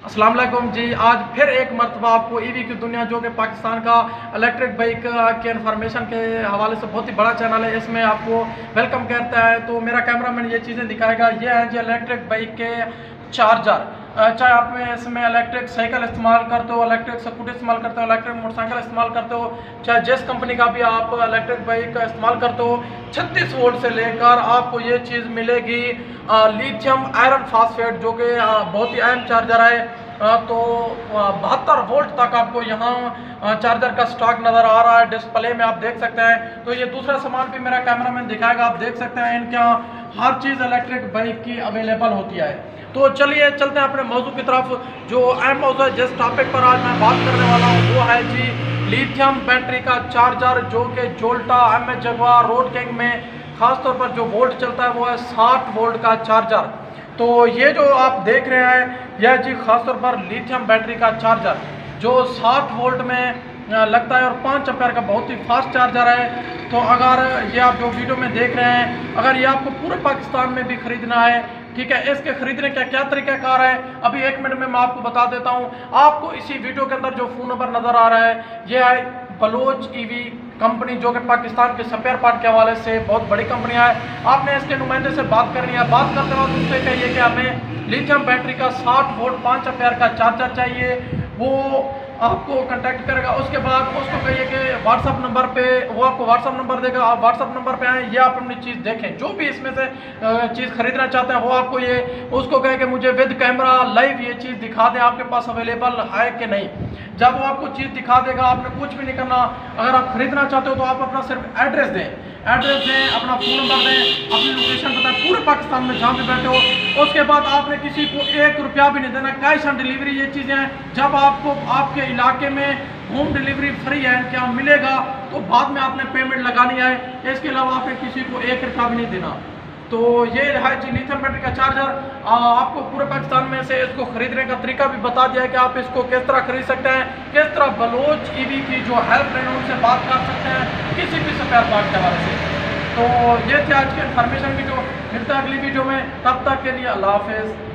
अस्सलाम वालेकुम जी। आज फिर एक मरतबा आपको ईवी की दुनिया जो कि पाकिस्तान का इलेक्ट्रिक बाइक के इन्फॉर्मेशन के हवाले से बहुत ही बड़ा चैनल है, इसमें आपको वेलकम करता है। तो मेरा कैमरामैन ये चीज़ें दिखाएगा। ये है जी इलेक्ट्रिक बाइक के चार्जर। चाहे आप इसमें इलेक्ट्रिक साइकिल इस्तेमाल करते हो, इलेक्ट्रिक स्कूटी इस्तेमाल करते हो, इलेक्ट्रिक मोटरसाइकिल इस्तेमाल करते हो, चाहे जिस कंपनी का भी आप इलेक्ट्रिक बाइक का इस्तेमाल करते हो, 36 वोल्ट से लेकर आपको ये चीज़ मिलेगी लिथियम आयरन फास्फेट, जो कि बहुत ही अहम चार्जर है। तो 72 वोल्ट तक आपको यहाँ चार्जर का स्टॉक नज़र आ रहा है। डिस्प्ले में आप देख सकते हैं। तो ये दूसरा सामान भी मेरा कैमरामैन दिखाएगा, आप देख सकते हैं। इनके यहाँ हर चीज़ इलेक्ट्रिक बाइक की अवेलेबल होती है। तो चलिए चलते हैं अपने मौजू की तरफ। जो अहम मौजू है, जिस टॉपिक पर आज मैं बात करने वाला हूँ, वो है जी लिथियम बैटरी का चार्जर, जो कि Jolta, MH Jaguar, road king में खासतौर पर जो वोल्ट चलता है वो है 60 वोल्ट का चार्जर। तो ये जो आप देख रहे हैं, यह जी खासतौर पर लिथियम बैटरी का चार्जर जो 60 वोल्ट में लगता है और 5 एम्पीयर का बहुत ही फास्ट चार्जर है। तो अगर ये आप जो वीडियो में देख रहे हैं, अगर ये आपको पूरे पाकिस्तान में भी खरीदना है, ठीक है, इसके खरीदने का क्या तरीकाकार है अभी 1 मिनट में मैं आपको बता देता हूँ। आपको इसी वीडियो के अंदर जो फ़ोन नंबर नज़र आ रहा है, ये है बलोच ईवी कंपनी, जो कि पाकिस्तान के स्पेयर पार्ट के हवाले से बहुत बड़ी कंपनी है। आपने इसके नुमाइंदे से बात करनी है। बात करते वक्त उससे कहिए कि हमें लिथियम बैटरी का 60 वोल्ट 5 एम्पीयर का चार्जर चाहिए। वो आपको कांटेक्ट करेगा। उसके बाद उसको कहिए कि व्हाट्सअप नंबर पे, वो आपको व्हाट्सअप नंबर देगा, आप व्हाट्सअप नंबर पे आएँ, ये आप अपनी चीज़ देखें। जो भी इसमें से चीज़ खरीदना चाहते हैं, वो आपको ये उसको कहे कि मुझे विद कैमरा लाइव ये चीज़ दिखा दें, आपके पास अवेलेबल है कि नहीं। जब वो आपको चीज़ दिखा देगा, आपने कुछ भी नहीं करना। अगर आप खरीदना चाहते हो तो आप अपना सिर्फ एड्रेस दें, अपना फ़ोन नंबर दें, अपनी लोकेशन बताएं, पूरे पाकिस्तान में जहाँ भी बैठे हो। उसके बाद आपने किसी को 1 रुपया भी नहीं देना। कैश ऑन डिलीवरी ये चीज़ें हैं। जब आपको आपके इलाके में होम डिलीवरी फ्री है, क्या मिलेगा, तो बाद में आपने पेमेंट लगानी है। इसके अलावा आपने किसी को 1 रुपया भी नहीं देना। तो ये है जी लिथियम बैटरी का चार्जर। आपको पूरे पाकिस्तान में से इसको खरीदने का तरीका भी बता दिया है कि आप इसको किस तरह खरीद सकते हैं, किस तरह बलोच ईवी की जो हेल्पलाइन है उनसे बात कर सकते हैं किसी भी स्पेयर पार्ट के हवाले से। तो ये थी आज की इन्फॉर्मेशन की जो मिलता है अगली वीडियो में। तब तक के लिए अल्लाह हाफिज़।